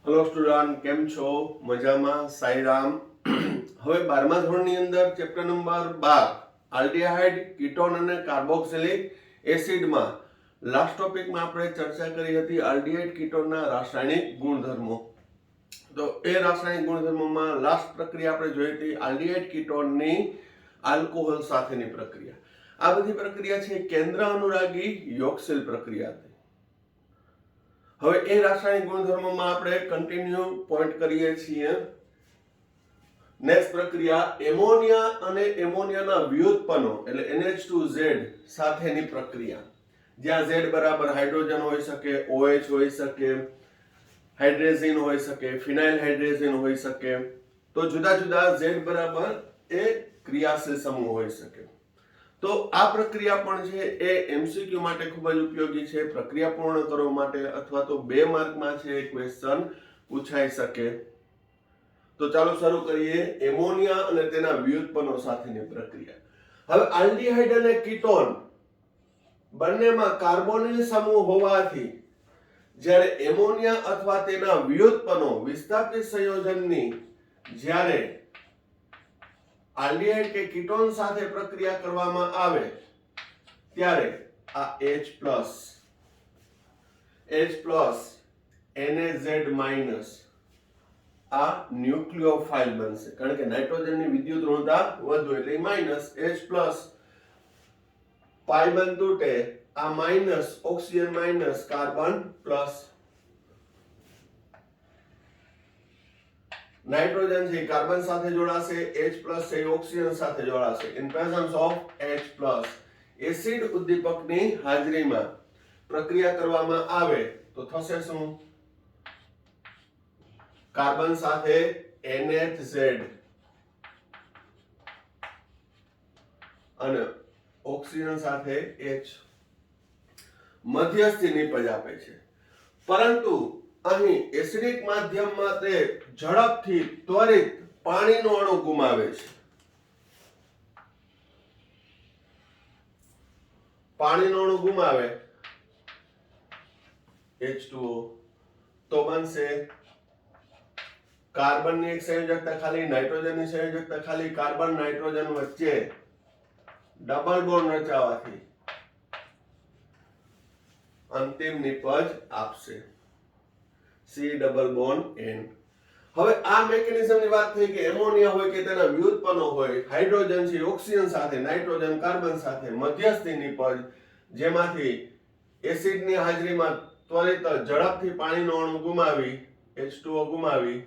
Hello student, કેમ છો? મજામાં? સાઈરામ. હવે 12મા ધોરણની અંદર ચેપ્ટર નંબર 12 આલ્ડીહાઇડ, કીટોન અને કાર્બોક્સિલિક એસિડમાં લાસ્ટ ટોપિકમાં આપણે ચર્ચા કરી હતી આલ્ડીહાઇડ કીટોનના રાસાયણિક ગુણધર્મો. તો એ રાસાયણિક ગુણધર્મોમાં લાસ્ટ પ્રક્રિયા આપણે જોઈ હતી આલ્ડીહાઇડ કીટોનની આલ્કોહોલ સાથેની પ્રક્રિયા. આ બધી પ્રક્રિયા છે કેન્દ્ર અનુરાગી યોગશીલ પ્રક્રિયા હતી. હવે એ રાસાયણિક ગુણધર્મોમાં આપણે કન્ટિન્યુ પોઈન્ટ કરીએ છીએ. નેક્સ્ટ પ્રક્રિયા એમોનિયા અને એમોનિયાના વ્યુત્પન્નો એટલે NH2Z સાથેની પ્રક્રિયા, જ્યાં Z બરાબર હાઇડ્રોજન હોઈ શકે, OH હોઈ શકે, હાઇડ્રેઝિન હોઈ શકે, ફિનાઇલ હાઇડ્રેઝિન હોઈ શકે. તો જુદા જુદા Z બરાબર એ ક્રિયાશીલ સમૂહ હોઈ શકે. તો આ પ્રક્રિયા પણ છે એ MCQ માટે ખૂબ જ ઉપયોગી છે, પ્રક્રિયા પૂર્ણ કરવા માટે, અથવા તો 2 માર્કમાં છે ક્વેશ્ચન પૂછાઈ શકે. તો ચાલો શરૂ કરીએ એમોનિયા અને તેના વ્યુત્પન્નો સાથેની પ્રક્રિયા. હવે આલ્ડીહાઇડ અને કીટોન બંનેમાં કાર્બોનિલ સમૂહ હોવાથી જ્યારે એમોનિયા અથવા તેના વ્યુત્પન્નો વિસ્થાપિત સંયોજનની જ્યારે આલ્ડીહાઇડ કે કીટોન સાથે પ્રક્રિયા કરવામાં આવે ત્યારે આ H+ NaZ- આ ન્યુક્લિયોફાઇલ બનશે, કારણ કે નાઇટ્રોજનની વિદ્યુત ઋણતા વધુ એટલે માઈનસ H+, પાઈ તૂટે, આ minus oxygen minus carbon plus. Nitrogen છે કાર્બન સાથે જોડાશે, H+ છે ઓક્સિજન સાથે જોડાશે. In presence of H+, acid ઉદ્દીપકની હાજરીમાં પ્રક્રિયા કરવામાં આવે તો થશે શું? કાર્બન સાથે NHZ અને ઓક્સિજન સાથે H મધ્યસ્થી નિપજ આપે છે. પરંતુ અહીં એસિડિક માધ્યમમાં તે ઝડપથી ત્વરિત પાણીનો અણુ ગુમાવે છે. પાણીનો અણુ ગુમાવે H2O તો બનશે કાર્બનની એક સંયોજકતા ખાલી, નાઇટ્રોજનની સંયોજકતા ખાલી, કાર્બન નાઇટ્રોજન વચ્ચે ડબલ બોન્ડ રચાવાથી અંતિમ નિપજ આપશે C=N. હવે આ મેકેનિઝમની વાત થઈ કે એમોનિયા હોય કે તેના વ્યુત્પન્નો હોય, હાઇડ્રોજન છે ઓક્સિજન સાથે, નાઇટ્રોજન કાર્બન સાથે મધ્યસ્થી નિપજ, જેમાંથી એસિડની હાજરીમાં ત્વરિત ઝડપથી પાણીનો અણુ ગુમાવી H2O ગુમાવી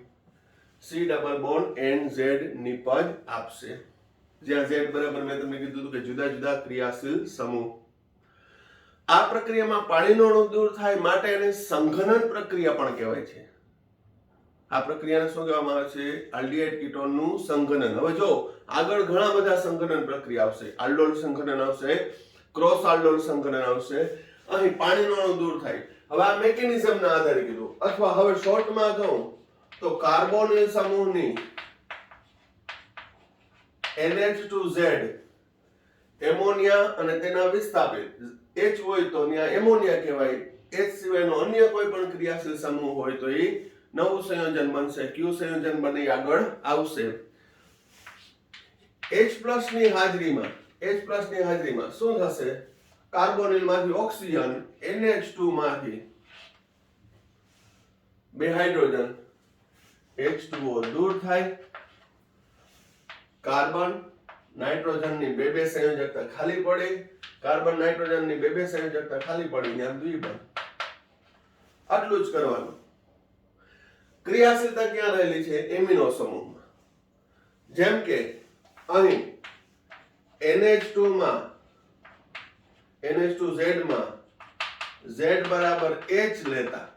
C=NZ નિપજ આપશે, જ્યાં Z બરાબર મેં તમને કીધું હતું કે જુદા જુદા ક્રિયાશીલ સમૂહ. આ પ્રક્રિયામાં પાણીનો અણુ દૂર થાય માટે એને સંઘનન પ્રક્રિયા પણ કહેવાય છે. આ પ્રક્રિયાને શું કહેવામાં આવે છે? આલ્ડીહાઇડ કીટોનનું સંઘનન. હવે જો આગળ ઘણા બધા સંઘનન પ્રક્રિયા આવશે, આલ્ડોલ સંઘનન આવશે, ક્રોસ આલ્ડોલ સંઘનન આવશે. અહીં પાણીનો અણુ દૂર થાય. હવે આ મેકેનિઝમના આધારે કીધું, અથવા હવે શોર્ટમાં કહું તો કાર્બોનિલ સમૂહની NH2Z એમોનિયા અને તેના વિસ્થાપિત H હોય તો ત્યાં એમોનિયા કહેવાય, H સિવાયનો અન્ય કોઈ પણ ક્રિયાશીલ સમૂહ હોય તો એ નવું સંયોજન બનશે, Q સંયોજન બની આગળ આવશે. H+ ની હાજરીમાં શું થશે? કાર્બોનિલ માંથી ઓક્સિજન, NH2 માંથી બે હાઇડ્રોજન H2O દૂર થાય, કાર્બન નાઇટ્રોજનની બે સંયોજકતા ખાલી પડે, કાર્બન નાઇટ્રોજનની બે સંયોજકતા ખાલી પડી, ત્યાં દ્વિબંધ. આટલું જ કરવાનું. ક્રિયાશીલતા ક્યાં રહેલી છે? એમિનો સમૂહમાં. જેમ કે અહીં NH2Z માં Z બરાબર H લેતા,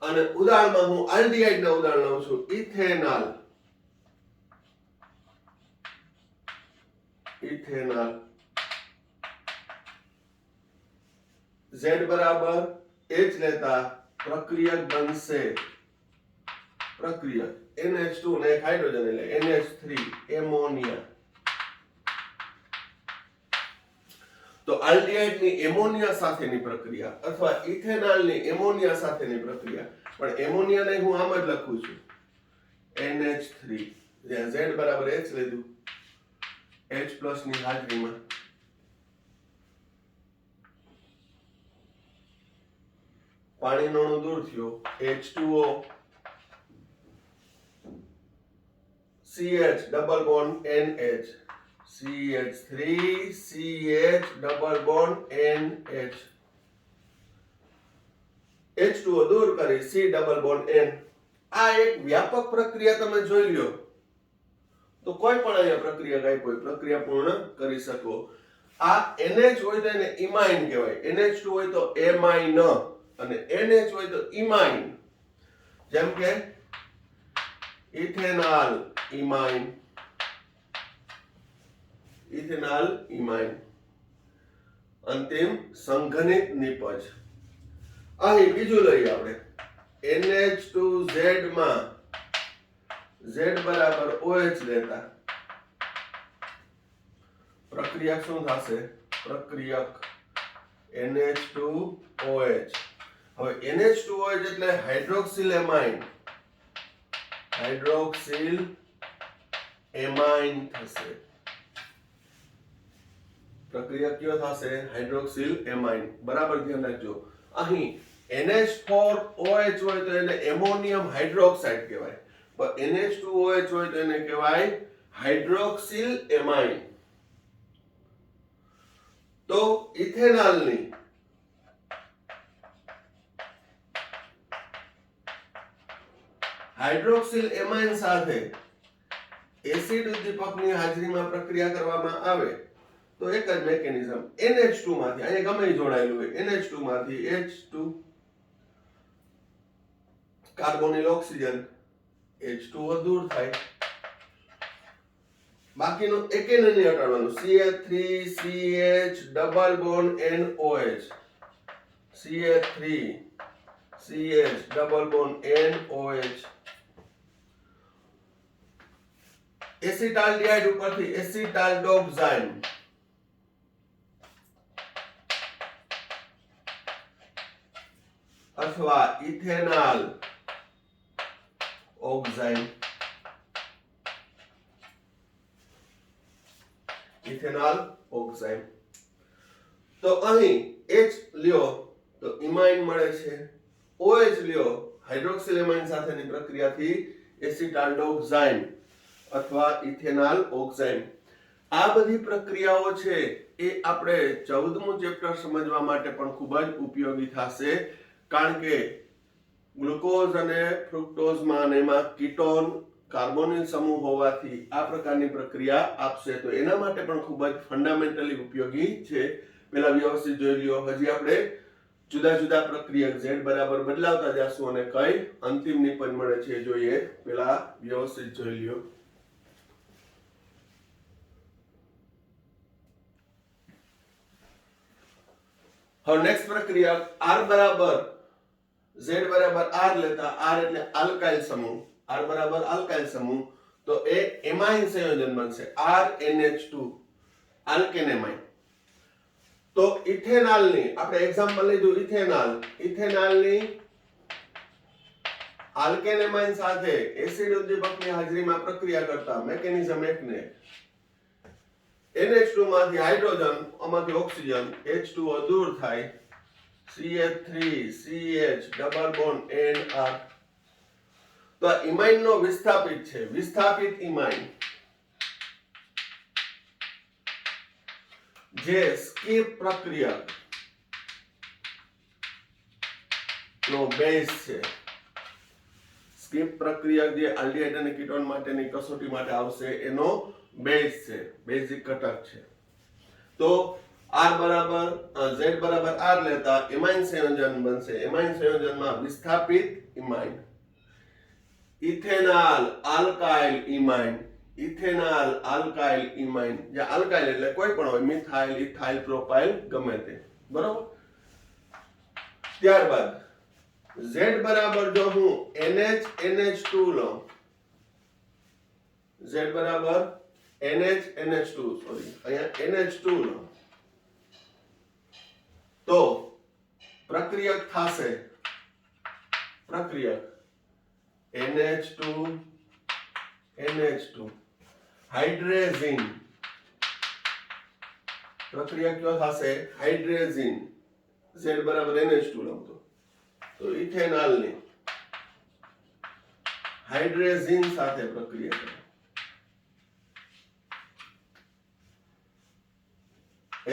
અને ઉદાહરણમાં હું આલ્ડીહાઇડ ના ઉદાહરણ લઉં છું. ઇથેનોલ Z બરાબર H લેતા પ્રક્રિયક બનશે, પ્રક્રિયક NH2 ને એક હાઇડ્રોજન એટલે NH3 એમોનિયા. તો આલ્ડીહાઇડની એમોનિયા સાથેની પ્રક્રિયા અથવા ઇથેનોલની એમોનિયા સાથેની પ્રક્રિયા, પણ એમોનિયાને હું આમ જ લખું છું NH3, જ્યાં Z બરાબર H લીધું, H+ ની હાજરીમાં પાણીનો અણુ દૂર થયો, H2O CH double bond NH, CH3 CH double bond NH, H2O દૂર કરી C ડબલ બોન્ડ N. આ એક વ્યાપક પ્રક્રિયા તમે જોઈ લ્યો તો કોઈ પણ અહીંયા પ્રક્રિયા કાંઈ કોઈ પ્રક્રિયા પૂર્ણ કરી શકો. આ NH હોય તો એને ઇમાઇન કહેવાય, NH2 હોય તો એમાઇન અને NH હોય તો ઇમાઇન. જેમ કે ઇથેનોલ ઇમાઇન, ઇથેનોલ ઇમાઇન, અંતિમ સંઘનિત નિપજ. અહીં બીજું લઈએ આપણે NH2Z માં Z બરાબર OH લેતા પ્રક્રિયા શું થશે? પ્રક્રિયક NH2OH. હવે NH2OH એટલે હાઇડ્રોક્સિલ એમાઇન, હાઇડ્રોક્સિલ એમાઇન થશે. પ્રક્રિયા કયો થશે? Hydroxyl amine. બરાબર ધ્યાન રાખજો. અહીં NH4OH હોય તો એને એમોનિયમ હાઇડ્રોક્સાઇડ કહેવાય, પણ NH2OH હોય તો એને કહેવાય હાઇડ્રોક્સિલ એમાઇન. તો ઇથેનોલની હાઇડ્રોક્સિલ એમાઇન સાથે એસિડ ઉદ્દીપકની હાજરીમાં પ્રક્રિયા કરવામાં આવે તો એક જ મેકેનિઝમ, NH2 માંથી, અહીંયા ગમે જોડાયેલું હોય, NH2 માંથી H2 કાર્બોનિલ ઓક્સિજન, H2O દૂર થાય, બાકીનું એકે નહીં હટાડવાનું, CH3 CH double bond NOH, CH3 CH double bond NOH. એસિટાલ્ડિહાઇડ ઉપરથી એસિટાલ્ડોક્સાઇન, અથવા ઇથેનોલ ઓક્સાઇન, ઇથેનોલ ઓક્સાઇડ. તો અહીં H લ્યો તો ઇમાઇન મળે છે, OH લ્યો હાઇડ્રોક્સિલ એમાઇન સાથેની પ્રક્રિયાથી એસિટાલ્ડોક્સાઇન અથવા ઇથેનોલ ઓક્સાઇડ. આ બધી પ્રક્રિયાઓ છે એ આપણે 14મું ચેપ્ટર સમજવા માટે પણ ખૂબ જ ઉપયોગી થશે, કારણ કે ગ્લુકોઝ અને ફ્રુક્ટોઝમાં અને એમાં કીટોન કાર્બોનિલ સમૂહ હોવાથી આ પ્રકારની પ્રક્રિયા આપશે, તો એના માટે પણ ખૂબ જ ફંડામેન્ટલી ઉપયોગી છે. પહેલા વ્યવસ્થિત જોઈ લ્યો. હજી આપણે જુદા જુદા પ્રક્રિયક Z બરાબર બદલાવતા જશું અને કઈ અંતિમ નિપજ મળે છે જોઈએ. પહેલા વ્યવસ્થિત જોઈ લ્યો. હવે નેક્સ્ટ પ્રક્રિયા R બરાબર Z બરાબર R લેતા, R એટલે આલ્કાઇલ સમૂહ, R બરાબર આલ્કાઇલ સમૂહ, તો એ એમાઇન સંયોજન બનશે RNH2 આલ્કેન એમાઇન. તો ઇથેનોલની આપણે એક્ઝામ્પલ લીધું, ઇથેનોલની આલ્કેન એમાઇન સાથે એસિડ ઉદ્દીપકની હાજરીમાં પ્રક્રિયા કરતા મેકેનિઝમ એકને NH2 માંથી હાઇડ્રોજન, આમાંથી ઓક્સિજન, H2O દૂર થાય, CH3 CH double bond NR. તો આ ઇમાઇન નો વિસ્થાપિત છે, વિસ્થાપિત ઇમાઇન, જે સ્કીપ પ્રક્રિયક નો બેઝ છે. સ્કીપ પ્રક્રિયક જે આલ્ડીહાઇડ અને કીટોન માટેની કસોટી માટે આવશે એનો બેઝ છે, બેઝિક ઘટક છે. તો R બરાબર Z બરાબર R લેતા એમાઇન સંયોજન બનશે. એમાઇન સંયોજનમાં વિસ્થાપિત ઇમાઇન, ઇથેનોલ આલ્કાઇલ ઇમાઇન, ઇથેનોલ આલ્કાઇલ ઇમાઇન. જે આલ્કાઇલ એટલે કોઈ પણ હોય, મિથાઇલ, ઇથાઇલ, પ્રોપાઇલ, ગમે તે. બરોબર. ત્યારબાદ Z બરાબર જો હું NH2 લઉં, Z બરાબર NH2, સોરી અહીંયા NH2 લઉં, તો પ્રક્રિયક થશે પ્રક્રિયક NH2 NH2 હાઇડ્રેઝિન પ્રક્રિયા કયો થશે હાઇડ્રેઝિન Z બરાબર NH2 લખતો તો ઇથેનોલની હાઇડ્રેઝિન સાથે પ્રક્રિયા કરે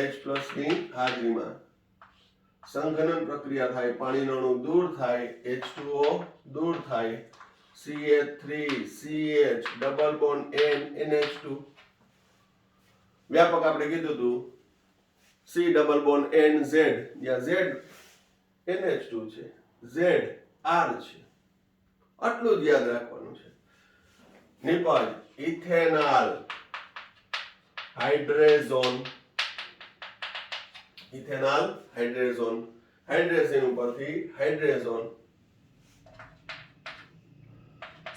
H+ ની હાજરીમાં સંઘનન પ્રક્રિયા થાય પાણીનો અણુ દૂર થાય H2O દૂર થાય CH3CH double bond N NH2 વ્યાપક આપણે કીધું હતું C double bond N Z જ્યાં Z NH2 છે Z R છે આટલું જ યાદ રાખવાનું છે નિપજ ઇથેનોલ હાઇડ્રેઝોન ઇથેનોલ હાઇડ્રેઝોન હાઇડ્રેઝિન ઉપરથી હાઇડ્રેઝોન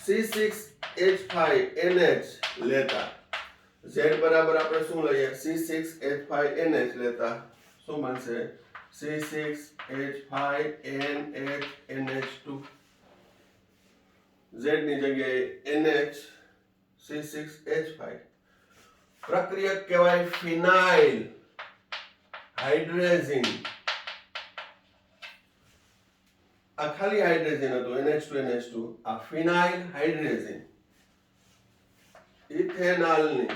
C6H5NH લેતા Z બરાબર આપણે શું લઈએ C6H5NH લેતા શું બનશે C6H5NH2 Z ની જગ્યાએ NH C6H5 પ્રક્રિયક કહેવાય ફિનાઇલ હાઇડ્રેઝિન આ ખાલી હાઇડ્રેઝિન હતું NH2 આ ફિનાઇલ હાઇડ્રેઝિન ઇથેનોલની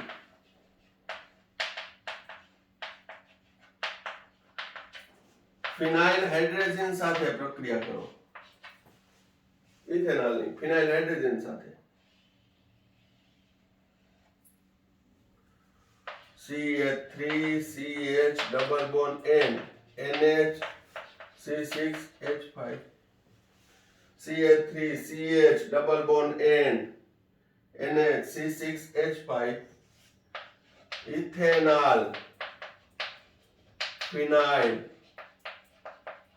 ફિનાઇલ હાઇડ્રેઝિન સાથે પ્રક્રિયા કરો ઇથેનોલની ફિનાઇલ હાઇડ્રેઝિન સાથે CH3CH double bond N NH C6H5 CH3CH double bond N NH C6H5 ethanol phenyl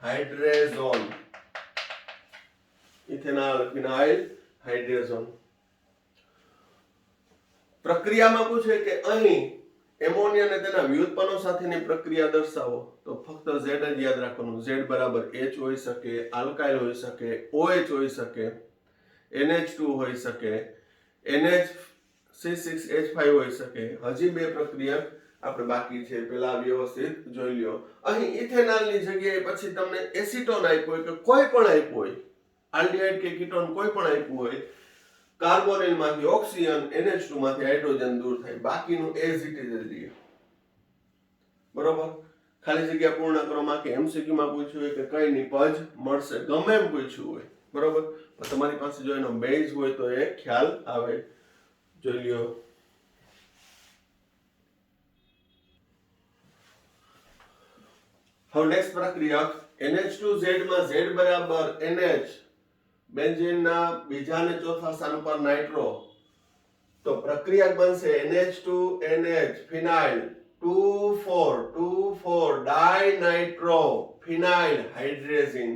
hydrazone ethanol phenyl hydrazone પ્રક્રિયામાં પૂછે કે અહીં એમોનિયા અને તેના વ્યુત્પન્નો સાથેની પ્રક્રિયા દર્શાવો તો ફક્ત Z જ યાદ રાખવાનું Z બરાબર H હોઈ શકે આલ્કાઇલ હોઈ શકે OH હોઈ શકે NH2 હોઈ શકે NH C6H5 હોઈ શકે હજી બે પ્રક્રિયા આપણે બાકી છે પેલા વ્યવસ્થિત જોઈ લ્યો અહીં ઇથેનોલની જગ્યાએ પછી તમને એસિટોન આપ્યો હોય કે કોઈ પણ આપ્યું હોય આલ્ડિહાઇડ કે કીટોન કોઈ પણ આપ્યું હોય કાર્બોનિલ માંથી ઓક્સિજન NH2 માંથી હાઇડ્રોજન દૂર થાય બાકીનું એઝ ઇટ ઇઝ રહે બરોબર ખાલી જગ્યા પૂર્ણ કરવામાં કે MCQ માં પૂછ્યું હોય કે કઈ નિપજ મળશે ગમે એમ પૂછ્યું હોય બરોબર પણ તમારી પાસે જો એનો બેઝ હોય તો એ ખ્યાલ આવે જોઈ લ્યો હવે નેક્સ્ટ પ્રક્રિયા NH2Z માં Z બરાબર NH બેન્ઝીનના બીજા અને ચોથા સ્થાન ઉપર નાઇટ્રો તો પ્રક્રિયા બનશે NH2NH ફિનાઇલ 2,4 ડાઇનાઇટ્રો ફિનાઇલ હાઇડ્રેઝિન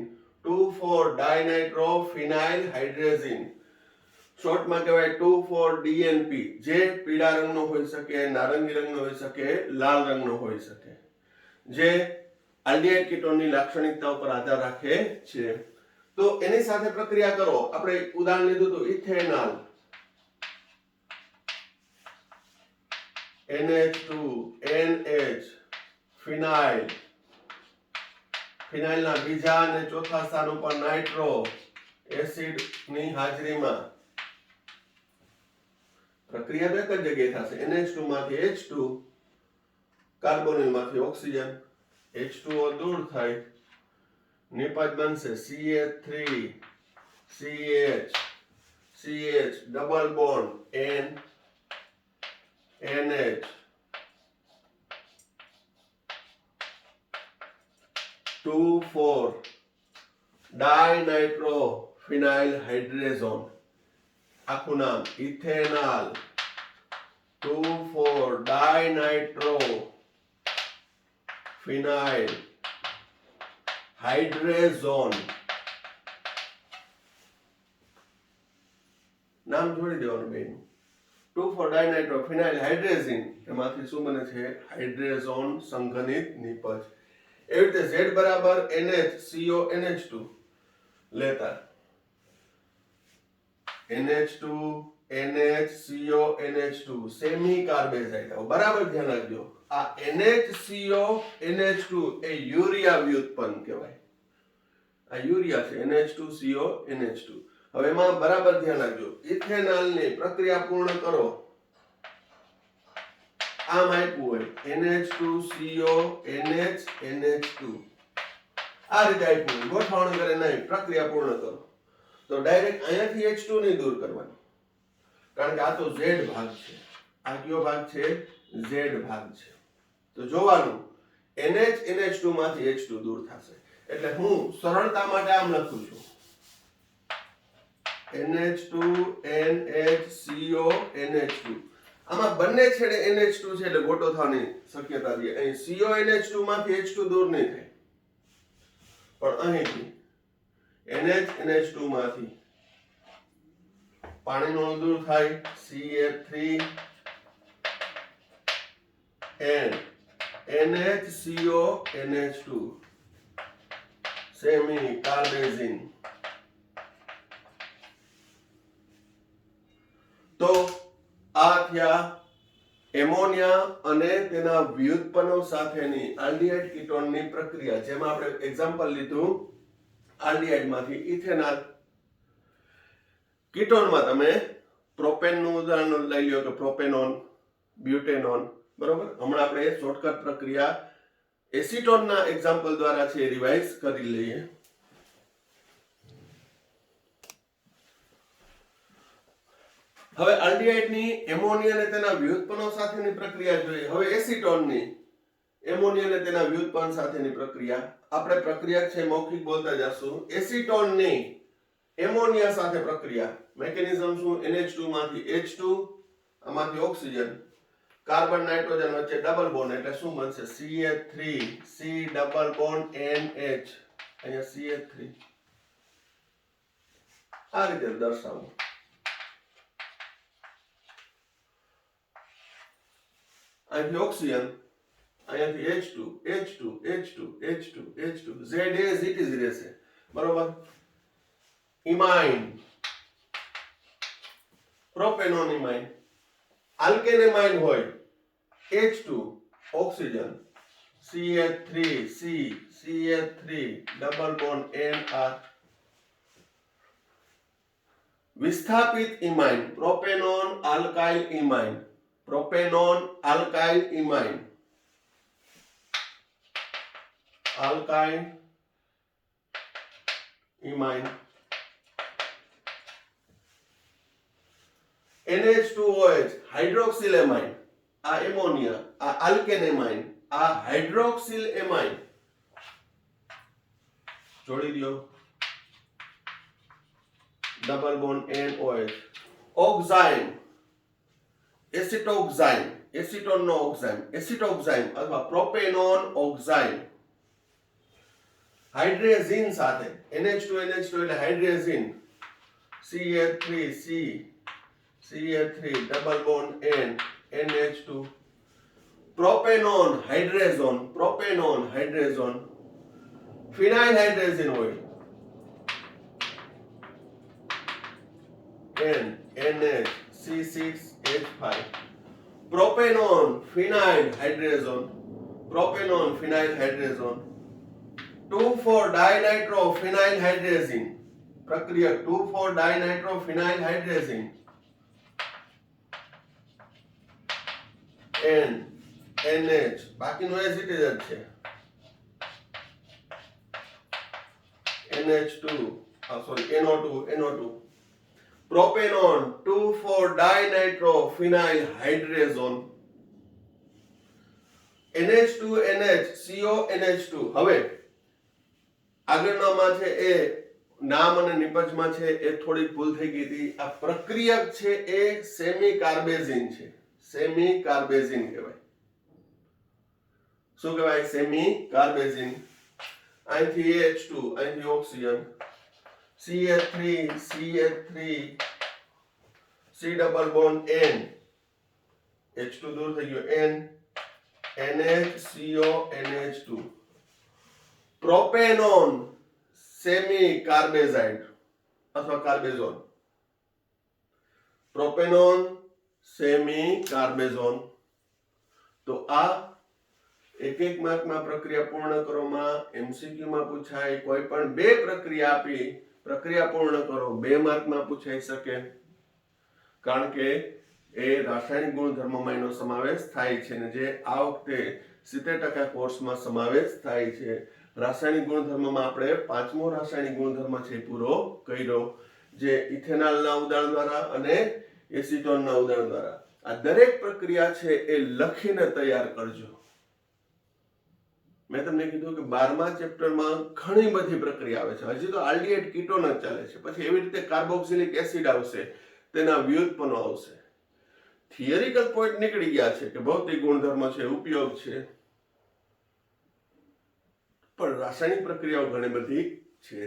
2,4 ડાઇનાઇટ્રો ફિનાઇલ હાઇડ્રેઝિન શોર્ટમાં કહેવાય 2,4-DNP જે પીળા રંગનો હોઈ શકે નારંગી રંગનો હોઈ શકે લાલ રંગનો હોઈ શકે જે આલ્ડિહાઇડ કીટોનની લાક્ષણિકતા ઉપર આધાર રાખે છે તો એની સાથે પ્રક્રિયા કરો આપણે ઉદાહરણ લીધું તો ઇથેનોલ NH2 NH ફિનાઇલ ફિનાઇલના બીજા અને ચોથા સ્થાન ઉપર નાઇટ્રો એસિડની હાજરીમાં પ્રક્રિયા તો એક જ જગ્યાએ થશે NH2 માંથી H2 કાર્બોનિલ માંથી ઓક્સિજન H2O દૂર થાય નિપજ બનશે CH3CH double bond N NH 2,4 ડાઇનાઇટ્રો ફિનાઇલ હાઇડ્રેઝોન આખું નામ ઇથેનોલ 2,4 ડાઇનાઇટ્રો ફિનાઇલ હાઇડ્રેઝોન નામ જોડી દેવાનું બેન 2,4 ડાઇનાઇટ્રો ફિનાઇલ હાઇડ્રેઝિન એમાંથી શું બને છે હાઇડ્રેઝોન સંઘનિત નિપજ એવી રીતે Z બરાબર NH CO NH2 લેતા NH2 NH CO NH2 semi કાર્બેઝાઇડ. બરાબર ધ્યાન રાખજો, આ NHCO NH2 એ યુરિયા વ્યુત્પન્ન કહેવાય. આ યુરિયા છે NH2CO NH2. હવે એમાં બરાબર ધ્યાન રાખજો, ઇથેનોલની પ્રક્રિયા પૂર્ણ કરો. આમ આપ્યું હોય NH2CO NH2 આ રીતે આપ્યું હોય, ગોઠવણ કરે નહીં, પ્રક્રિયા પૂર્ણ કરો. તો ડાયરેક્ટ અહીંયાથી H2 નહીં દૂર કરવાનું, કારણ કે આ તો Z ભાગ છે. આ કયો ભાગ છે? Z ભાગ છે. તો જોવાનું NH2 માંથી H2 દૂર થશે. એટલે હું સરળતા માટે આમ લખું છું NH2 NHCO NH2. આમાં બંને છેડે NH2 છે એટલે ગોટો થવાની શક્યતા છે. અહીં CO NH2 માંથી H2 દૂર નહીં થાય, પણ અહીંથી NH2 માંથી પાણીનો અણુ દૂર થાય CH3 and NHCO NH2 semi કાર્બેઝિન. તો આ થયા એમોનિયા અને તેના વ્યુત્પન્નો સાથેની આલ્ડીહાઇડ કીટોનની પ્રક્રિયા, જેમાં આપણે એક્ઝામ્પલ લીધું આલ્ડીહાઇડ માંથી ઇથેનોલ. કીટોનમાં તમે પ્રોપેનનું ઉદાહરણ લઈ લો કે પ્રોપેનોન, બ્યુટેનોન. બરોબર, હમણાં આપણે શોર્ટકટ પ્રક્રિયા એસિટોનના એક્ઝામ્પલ દ્વારા છે રિવાઇઝ કરી લઈએ. હવે આલ્ડીહાઇડની એમોનિયા અને તેના વ્યુત્પન્નો સાથેની પ્રક્રિયા જોઈએ. હવે એસિટોનની એમોનિયા અને તેના વ્યુત્પન્ન સાથેની પ્રક્રિયા આપણે પ્રક્રિયા છે મૌખિક બોલતા જશું. એસિટોનની એમોનિયા સાથે પ્રક્રિયા મેકેનિઝમ શું? NH2 માંથી H2, આમાંથી ઓક્સિજન, કાર્બન નાઇટ્રોજન વચ્ચે ડબલ બોન્ડ એટલે શું બનશે? CH3 C double bond NH. અહીંયા CH3 આ રીતે દર્શાવો. અહીંથી ઓક્સિજન, અહીંયાથી H2 H2 H2 H2 H2 Z as it is રહેશે. બરોબર. ઇમાઇન, પ્રોપેનોન ઇમાઇન. આલ્કેન ઇમાઇન હોય H2 oxygen CH3 C CH3 double bond NR. વિસ્થાપિત imine propanone alkyl imine, propanone alkyl imine, alkyl imine. NH2OH hydroxyl amine, આ ammonia, આ alkane amine, આ hydroxyl amine. જોડી દો double bond NOH. Oxime, acetoxime, એસિટોનનો oxime, acetoxime અથવા propanone oxime. Hydrazine સાથે NH2 એટલે hydrazine CH3 C CH3 double bond N NH2. Propanone hydrazone, propanone hydrazone. Phenyl hydrazine હોય N NH C6H5. Propanone phenyl હાઇડ્રેઝોન, propanone phenyl હાઇડ્રેઝોન. 2,4-ડાયનાઇટ્રો ફિનાઇલ હાઇડ્રેઝિન પ્રક્રિયા 2,4-ડાયનાઇટ્રો ફિનાઇલ હાઇડ્રેઝિન N NH. બાકીનું as it is જ છે. NH2 NO2. Propanone 2,4-ડાયનાઇટ્રો ફિનાઇલ હાઇડ્રેઝોન NH2 NH CO NH2. હવે આગળનામાં છે એ નામ અને નિપજમાં છે એ થોડી ભૂલ થઈ ગઈ હતી. આ પ્રક્રિયક છે એ સેમી કાર્બેઝિન છે. સેમી કાર્બેઝિન કહેવાય. શું કહેવાય? Semicarbazine. અહીંથી H2, અહીંથી oxygen CH3 CH3 C double bond N H2 દૂર થઈ ગયો N NH CO NH2. Propanone semicarbazide અથવા કાર્બેઝોન. Propanone semi કાર્બેઝોન. તો આ એક માર્કમાં પ્રક્રિયા પૂર્ણ કરોમાં એમસીક્યુમાં પૂછાય. કોઈ પણ બે પ્રક્રિયા આપી પ્રક્રિયા પૂર્ણ કરો, 2 માર્કમાં પૂછાઈ શકે, કારણ કે એ રાસાયણિક ગુણધર્મોમાં એનો સમાવેશ થાય છે ને જે આ વખતે 70% કોર્સમાં સમાવેશ થાય છે. રાસાયણિક ગુણધર્મમાં આપણે 5મો રાસાયણિક ગુણધર્મ છે પૂરો કર્યો, જે ઇથેનોલના ઉદાહરણ દ્વારા અને એસીટોનના ઉદાહરણ દ્વારા. આ દરેક પ્રક્રિયા છે એ લખીને તૈયાર કરજો. મેં તમને કીધું કે 12મા ચેપ્ટરમાં ઘણી બધી પ્રક્રિયા આવે છે. હજી તો આલ્ડીહાઇડ કીટોન જ ચાલે છે, પછી એવી રીતે કાર્બોક્સિલિક એસિડ આવશે, તેના વ્યુત્પન્નો આવશે. થિયરિકલ પોઈન્ટ નીકળી ગયા છે કે ભૌતિક ગુણધર્મ છે, ઉપયોગ છે, પણ રાસાયણિક પ્રક્રિયાઓ ઘણી બધી છે.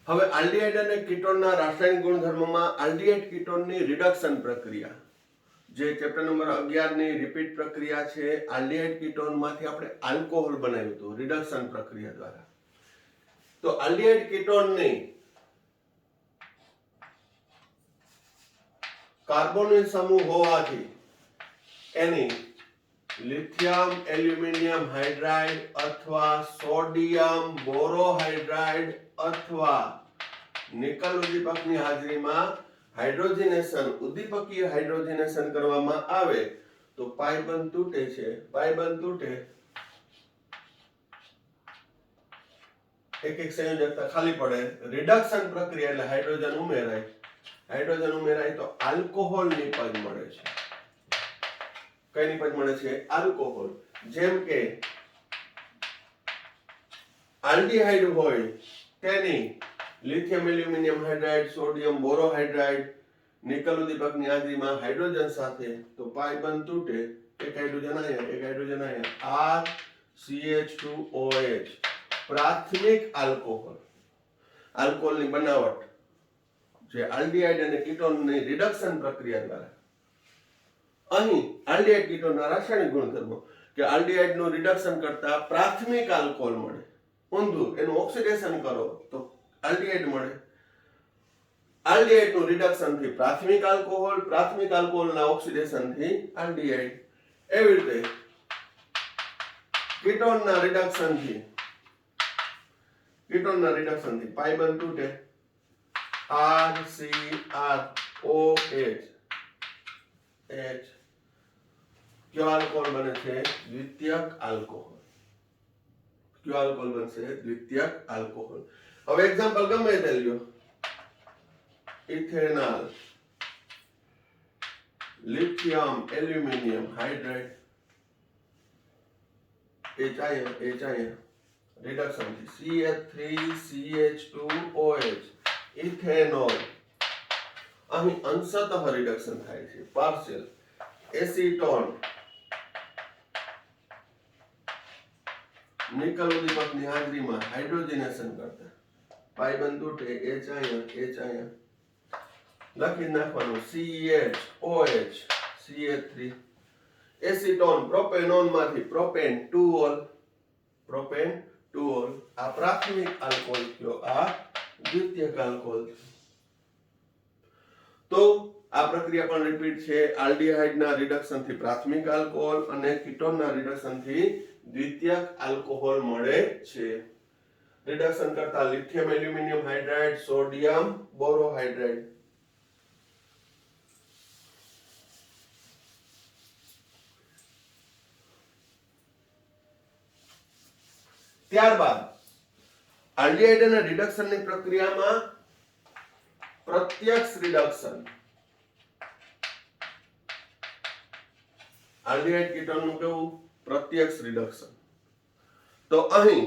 હવે આલ્ડીહાઇડ અને કીટોનના રાસાયણિક ગુણધર્મમાં આલ્ડીહાઇડ કીટોનની રિડક્શન પ્રક્રિયા, જે ચેપ્ટર નંબર 11 ની રિપીટ પ્રક્રિયા છે. આલ્ડીહાઇડ કીટોનમાંથી આપણે આલ્કોહોલ બનાવ્યું હતું રિડક્શન પ્રક્રિયા દ્વારા. તો આલ્ડીહાઇડ કીટોનની કાર્બોનિલ સમૂહ હોવાથી એની લિથિયમ એલ્યુમિનિયમ હાઇડ્રાઇડ અથવા સોડિયમ બોરોહાઇડ્રાઇડ અથવા નિકલ ઉદ્દીપકની હાજરીમાં હાઇડ્રોજનેશન ઉદ્દીપકીય હાઇડ્રોજનેશન કરવામાં આવે તો પાઇ બંધ તૂટે છે. પાઇ બંધ તૂટે, એક સંયોજકતા ખાલી પડે, રિડક્શન પ્રક્રિયા એટલે હાઇડ્રોજન ઉમેરાય. હાઇડ્રોજન ઉમેરાય તો આલ્કોહોલ નિપજ મળે છે. કઈ નિપજ મળે છે? આલ્કોહોલ. જેમ કે આલ્ડીહાઇડ હોય તેની lithium aluminium hydride, sodium borohydride, nickel ઉદ્દીપકની હાજરીમાં હાઇડ્રોજન સાથે તો પાઇ બંધ તૂટે, એક હાઇડ્રોજન અહીંયા, એક હાઇડ્રોજન અહીંયા, RCH2OH. પ્રાથમિક આલ્કોહોલ. આલ્કોહોલની બનાવટ જે આલ્ડીહાઇડ અને કીટોનની રિડક્શન પ્રક્રિયા દ્વારા. અહીં આલ્ડીહાઇડ કીટોનના રાસાયણિક ગુણધર્મો કે આલ્ડીહાઇડનું રિડક્શન કરતા પ્રાથમિક આલ્કોહોલ મળે. ઊંધું એનું ઓક્સિડેશન કરો તો આલ્ડીહાઇડ મળે. આલ્ડીહાઇડનું રિડક્શનથી પ્રાથમિક આલ્કોહોલ, પ્રાથમિક આલ્કોહોલના ઓક્સિડેશનથી આલ્ડીહાઇડ. એવી રીતે કીટોનના રિડક્શનથી પાઇ બંધ તૂટે, RCROH. કયો આલ્કોહોલ બને છે? દ્વિતીયક આલ્કોહોલ. કયો આલ્કોહોલ બનશે? દ્વિતીયક આલ્કોહોલ. હવે એક્ઝામ્પલ ગમે તે લ્યો. Ethanol, lithium aluminium hydride, HIN reduction CH3CH2OH, ethanol. અહીં અંશતઃ રિડક્શન થાય છે, પાર્શિયલ. એસીટોન, નિકલ ઉદ્દીપકની હાજરીમાં હાઇડ્રોજનેશન કરતા પાઇ બંધ તૂટે, HIN લખી નાખવાનું, CHOH, CH3. એસીટોન, પ્રોપેનોન માંથી પ્રોપેન 2-ol. આ પ્રાથમિક આલ્કોહોલ થયો, આ દ્વિતીયક આલ્કોહોલ. તો આ પ્રક્રિયા પણ રિપીટ છે. આલ્ડીહાઇડના રિડક્શનથી પ્રાથમિક આલ્કોહોલ અને કીટોનના રિડક્શનથી દ્વિતીયક આલ્કોહોલ મળે છે. રિડક્શન કરતા લિથિયમ એલ્યુમિનિયમ હાઇડ્રાઇડ, સોડિયમ બોરોહાઇડ્રાઇડ. ત્યારબાદ આલ્ડીહાઇડ અને રિડક્શનની પ્રક્રિયામાં પ્રત્યક્ષ રિડક્શન. આલ્ડીહાઇડ કીટોનનું કેવું? પ્રત્યક્ષ રિડક્શન. તો અહીં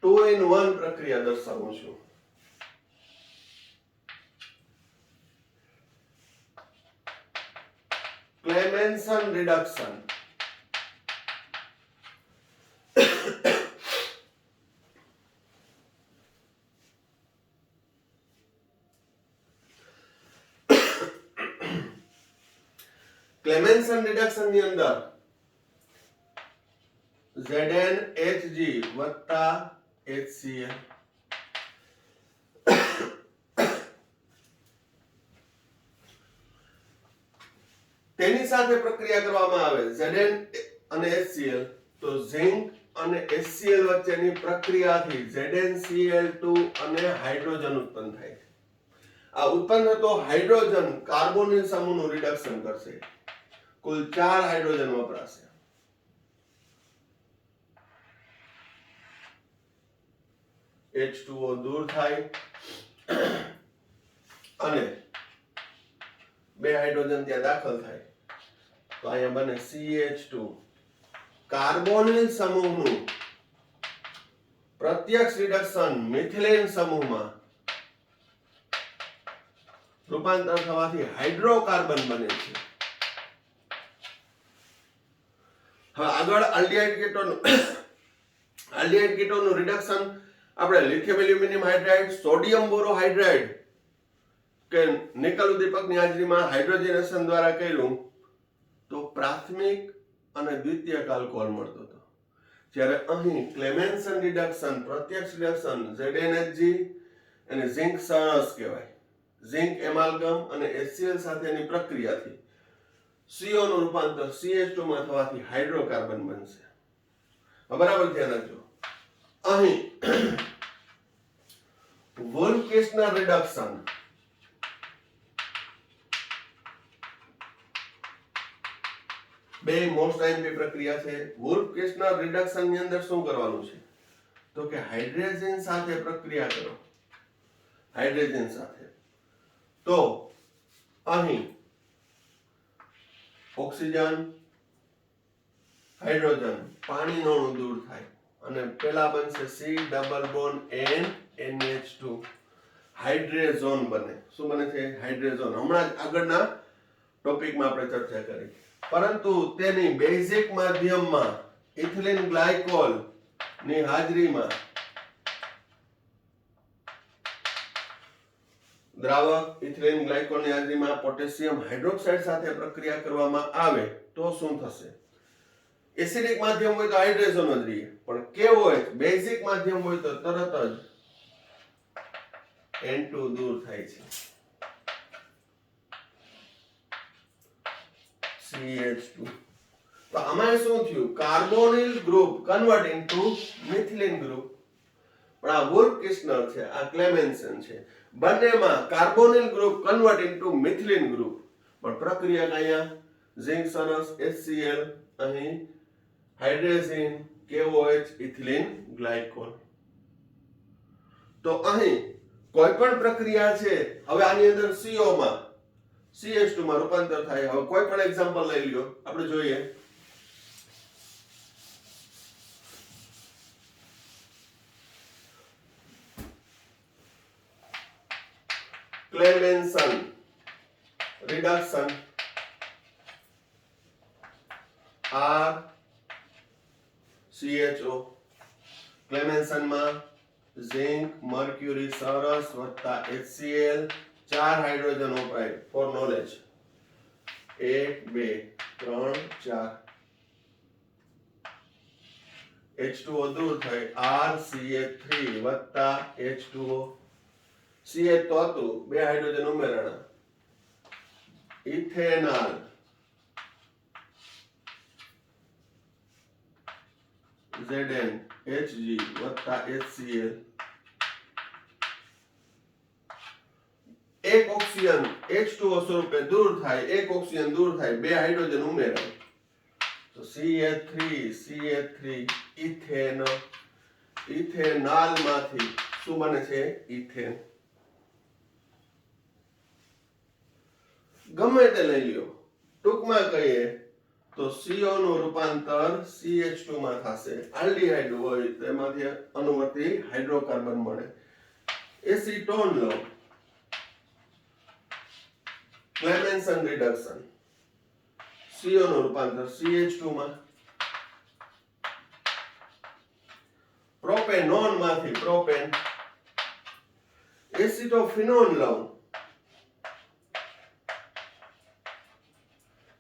2-in-1 પ્રક્રિયા દર્શાવું છું. ક્લેમેન્સન રિડક્શન. ક્લેમેન્સન રિડક્શન ની અંદર ZnHg વત્તા HCl તેની સાથે પ્રક્રિયા કરવામાં આવે Zn અને HCl તો ઝિંક અને HCl વચ્ચેની પ્રક્રિયાથી ZnCl2 અને હાઇડ્રોજન ઉત્પન્ન થાય છે. આ ઉત્પન્ન થતો હાઇડ્રોજન કાર્બોનિલ સમૂહનું રિડક્શન કરશે. કુલ 4 હાઇડ્રોજન વપરાશે. H2O દૂર થાય અને 2 હાઇડ્રોજન ત્યાં દાખલ થાય તો અહીંયા બને CH2. કાર્બોનિલ સમૂહનું પ્રત્યક્ષ રિડક્શન મિથિલેન સમૂહમાં રૂપાંતર થવાથી હાઇડ્રોકાર્બન બને છે. હવે આગળ આલ્ડીહાઇડ કીટોનનું રિડક્શન આપણે લિથિયમ એલ્યુમિનિયમ હાઇડ્રાઇડ, સોડિયમ બોરોહાઇડ્રાઇડ કે નિકલ ઉદ્દીપકની હાજરીમાં હાઇડ્રોજનેશન દ્વારા કર્યું તો પ્રાથમિક અને દ્વિતીયક આલ્કોહોલ મળતો હતો. જ્યારે અહીં ક્લેમેન્સન રિડક્શન પ્રત્યક્ષ રિડક્શન ZnHg અને ઝિંક સરસ કહેવાય. ઝિંક એમાલ્ગમ અને HCl સાથેની પ્રક્રિયાથી CO નું રૂપાંતર CH2 માં થવાથી હાઇડ્રોકાર્બન બનશે. બરાબર ધ્યાન રાખજો. અહીં વોલ્ફ-કિર્ચનર રિડક્શન બે મોસ્ટ આઈએમપી પ્રક્રિયા છે. વોલ્ફ-કિર્ચનર રિડક્શન ની અંદર શું કરવાનું છે તો કે હાઇડ્રોજન સાથે પ્રક્રિયા કરો. હાઇડ્રોજન સાથે તો અહીં ઓક્સિજન હાઇડ્રોજન પાણીનો અણુ દૂર થાય અને પેલા બનશે C double bond N NH2 હાઇડ્રેઝોન બને. શું બને છે? હાઇડ્રેઝોન. હમણાં જ આગળના ટોપિકમાં આપણે ચર્ચા કરી. પરંતુ તેની બેઝિક માધ્યમમાં ઇથિલિન ગ્લાયકોલ ની હાજરીમાં દ્રાવક ઇથિલિન ગ્લાયકોલ ની હાજરીમાં પોટેશિયમ હાઇડ્રોક્સાઇડ સાથે પ્રક્રિયા કરવામાં આવે તો શું થશે? એસિડિક માધ્યમ હોય તો હાઇડ્રેઝન જ રહે, પણ કેવો હોય બેઝિક માધ્યમ હોય તો તરત જ N2 દૂર થાય છે. CH2. તો આમાં શું થયું? Carbonyl group convert into methylene group. પણ આ વોલ્ફ-કિર્ચનર છે, આ ક્લેમેન્સન છે. બંનેમાં carbonyl group convert into methylene group. પણ પ્રક્રિયા અહીંયા ઝિંક સરસ HCl અહીં હાઇડ્રેઝિન KOH ઇથિલિન ગ્લાયકોલ. તો અહીં કોઈ પણ પ્રક્રિયા છે હવે આની અંદર CO માં CH2 માં રૂપાંતર થાય. હવે કોઈ પણ એક્ઝામ્પલ લઈ લ્યો, આપણે જોઈએ. ક્લેમેન્સન રિડક્શન RCHO. ક્લેમેન્સન માં ઝિંક મર્ક્યુરી સરસ વત્તા HCl 4 હાઇડ્રોજન વપરાય ફોર નોલેજ. 1 2 3 4 H2O દૂર થાય RCH3 વત્તા H2O. CH તો હતું, 2 હાઇડ્રોજન ઉમેરાણા. ઇથેનોલ ZnHg વત્તા HCl. એક ઓક્સિજન H2O સ્વરૂપે દૂર થાય, એક ઓક્સિજન દૂર થાય, 2 હાઇડ્રોજન ઉમેરાય તો CH3 ઇથેનોલ માંથી શું બને છે? ઇથેન. ગમે તે લઈ લ્યો, ટૂંકમાં કહીએ તો CO નું રૂપાંતર CH2 માં થશે. આલ્ડીહાઇડ હોય તેમાંથી અનુવર્તી હાઇડ્રોકાર્બન મળે. એસિટોન લો, ક્લેમેન્સન રિડક્શન, CO નું રૂપાંતર CH2 માં. પ્રોપેનોન માંથી પ્રોપેન. એસિટોફિનોન લો,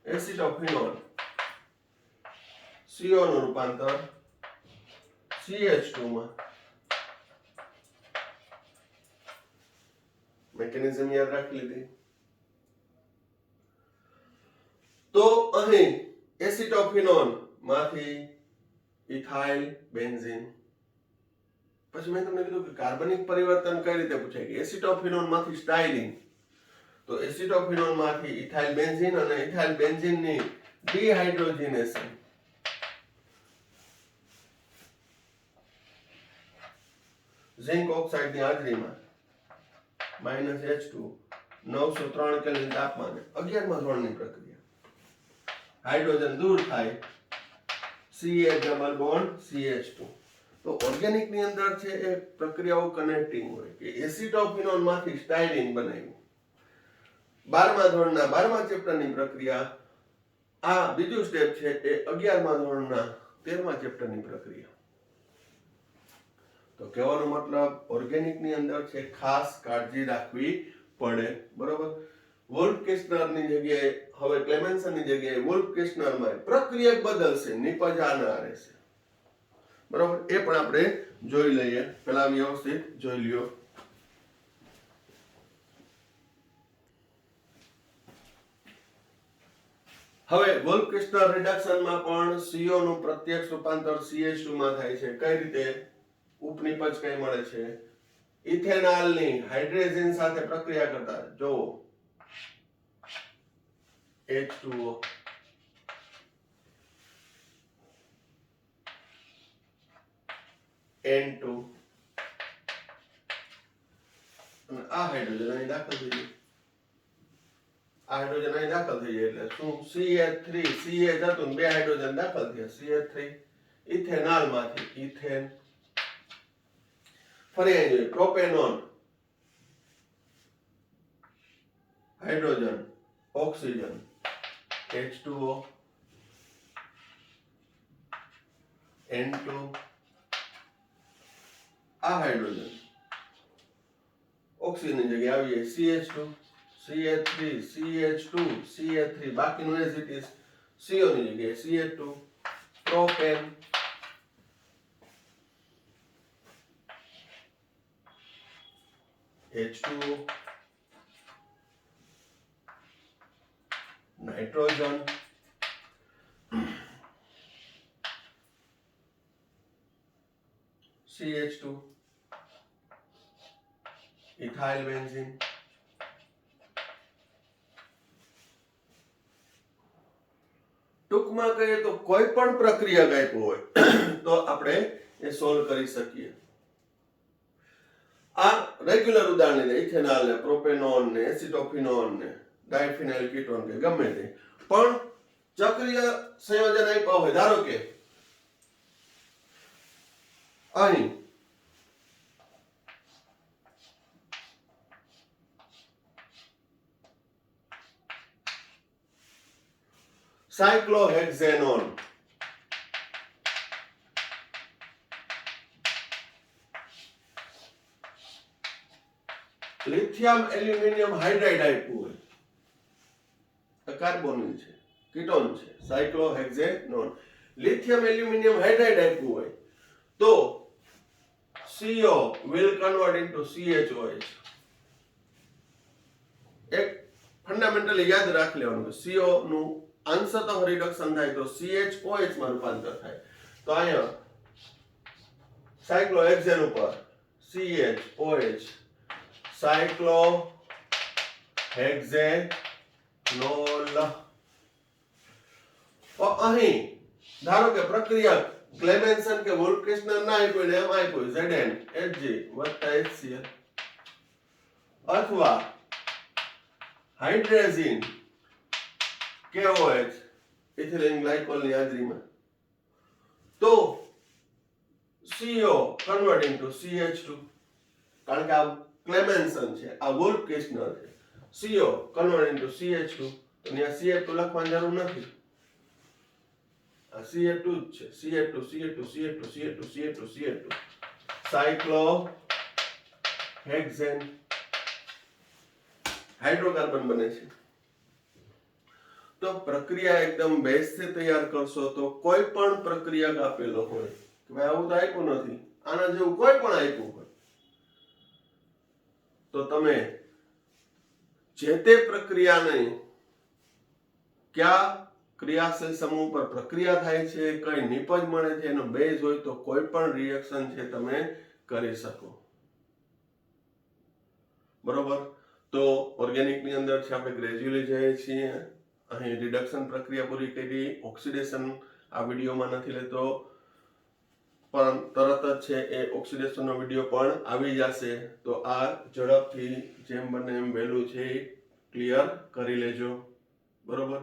એસિટોફિનોલ CO નું રૂપાંતર CH2 માં. મેકેનિઝમ યાદ રાખી લીધી. તો અહીં એસિટોફિનોલ માંથી ઇથાઇલ બેન્ઝીન. પછી મેં તમને કીધું કે કાર્બનિક પરિવર્તન કઈ રીતે પૂછાય કે એસિટોફિનોલ માંથી સ્ટાયરીન. તો એસિટોફિનોલ માંથી ઇથાઇલ બેન્ઝીન અને ઇથાઇલ બેન્ઝીન ની ડિહાઇડ્રોજનેશન. ઝિંક ઓક્સાઇડ ની હાજરીમાં -H2 903 કેલ્વિન તાપમાને 11મા ધોરણની પ્રક્રિયા. હાઇડ્રોજન દૂર થાય CH ડબલ બોન્ડ CH2. તો ઓર્ગેનિક ની અંદર છે એ પ્રક્રિયાઓ કનેક્ટિંગ હોય કે એસિટોફિનોલ માંથી સ્ટાયરીન બનાવ્યું. 12મા ધોરણના 12મા ચેપ્ટરની પ્રક્રિયા. આ બીજું સ્ટેપ છે એ 11મા ધોરણના 13મા ચેપ્ટરની પ્રક્રિયા. તો કહેવાનો મતલબ ઓર્ગેનિક ની અંદર છે ખાસ કાળજી રાખવી પડે. બરોબર. વોલ્ફ કિસ્નર ની જગ્યાએ હવે ક્લેમેન્સન ની જગ્યાએ વોલ્ફ કિસ્નર માં પ્રક્રિયા બદલશે, નિપજા ના રહેશે. બરોબર. એ પણ આપણે જોઈ લઈએ. પહેલા વ્યવસ્થિત જોઈ લ્યો. હવે વોલ્ફ કિસ્નર રિડક્શન માં પણ CO નું પ્રત્યક્ષ રૂપાંતર CH2 માં થાય છે. કઈ રીતે? ઉપનિપજ કઈ મળે છે? ઇથેનોલ ની હાઇડ્રોજન સાથે પ્રક્રિયા કરતા જોવો H2O N2 અને આ હાઇડ્રોજન અહીં દાખલ થઈ જાય. આ હાઇડ્રોજન અહીં દાખલ થઈ જાય એટલે શું? CH3 CH હતું બે હાઇડ્રોજન દાખલ થયા CH3 ઇથેનોલ માંથી ઇથેન. ફરી અહીં જોઈએ propanone hydrogen oxygen H2O N2 આ હાઇડ્રોજન ઓક્સિજન ની જગ્યાએ આવી જાય CH2 CH3 CH2 CH3 બાકીનું એઝ ઇટ ઇઝ. CO ની જગ્યાએ CH2 propane H2O nitrogen CH2 ethyl benzene. ટૂંકમાં કહીએ તો કોઈ પણ પ્રક્રિયા આપ્યું હોય તો આપણે એ સોલ્વ કરી શકીએ. આ રેગ્યુલર ઉદાહરણ છે ઇથેનોલ ને પ્રોપેનોન ને એસિટોફિનોન ને ડાયફિનાઇલ કીટોન કે ગમે તે પણ ચક્રીય સંયોજન આપ્યા હોય. ધારો કે અહીં સાયક્લોહેક્ઝેનોન લિથિયમ એલ્યુમિનિયમ હાઇડ્રાઇડ આપ્યું હોય. કાર્બોનિલ છે કીટોન છે સાયક્લોહેક્ઝેનોન. લિથિયમ એલ્યુમિનિયમ હાઇડ્રાઇડ આપ્યું હોય તો CO will convert into CHOH. એક ફંડામેન્ટલી યાદ રાખી લેવાનું CO નું અંશતઃ રિડક્શન થાય તો CHOH માં રૂપાંતર થાય. તો અહીંયા સાયક્લોહેક્ઝેન ઉપર CHOH સાયક્લોહેક્ઝેનોલ. તો અહીં ધારો કે પ્રક્રિયા ક્લેમેન્સન કે વોલ્ફ કિસ્નર ના આપ્યું ને એમ આપ્યું Zn Hg HCl અથવા હાઇડ્રોજન KOH ઇથિલિન ગ્લાયકોલ ની હાજરીમાં તો CO કન્વર્ટ ઇન્ટુ CH2 કારણ કે આ ક્લેમેન્સન છે આ વોલ્ફ કિસ્નર છે. CO કન્વર્ટ ઇન્ટુ CH2 તો અહીંયા CH2 લખવાની જરૂર નથી. આ CH2 જ છે CH2 CH2 CH2 CH2 CH2 CH2 cyclohexene hydrocarbon બને છે. તો પ્રક્રિયા એકદમ બેસથી તૈયાર કરશો તો કોઈ પણ પ્રક્રિયા આપેલો હોય કે ભાઈ આવું તો આપ્યું નથી, આના જેવું કોઈ પણ આપ્યું હોય તો તમે જે તે પ્રક્રિયાને કયા ક્રિયાશીલ સમૂહ પર પ્રક્રિયા થાય છે, કઈ નિપજ મળે છે, એનો બેઝ હોય તો કોઈ પણ રિએક્શન છે તમે કરી શકો. બરોબર. તો ઓર્ગેનિક ની અંદર છે આપણે ગ્રેજ્યુઅલી જઈએ છીએ. અહીં રિડક્શન પ્રક્રિયા પૂરી કરી, ઓક્સિડેશન આ વિડીયોમાં નથી લેતો, પણ તરત જ છે એ ઓક્સિડેશનનો વિડીયો પણ આવી જશે. તો આ ઝડપથી જેમ બને એમ વહેલું છે ક્લિયર કરી લેજો. બરોબર.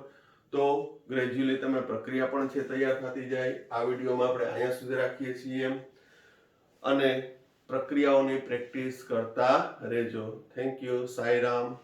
તો ગ્રેજ્યુઅલી તમે પ્રક્રિયા પણ છે તૈયાર થતી જાય. આ વિડીયોમાં આપણે અહીંયા સુધી રાખીએ છીએ અને પ્રક્રિયાઓની પ્રેક્ટિસ કરતા રહેજો. Thank you. સાંઈરામ.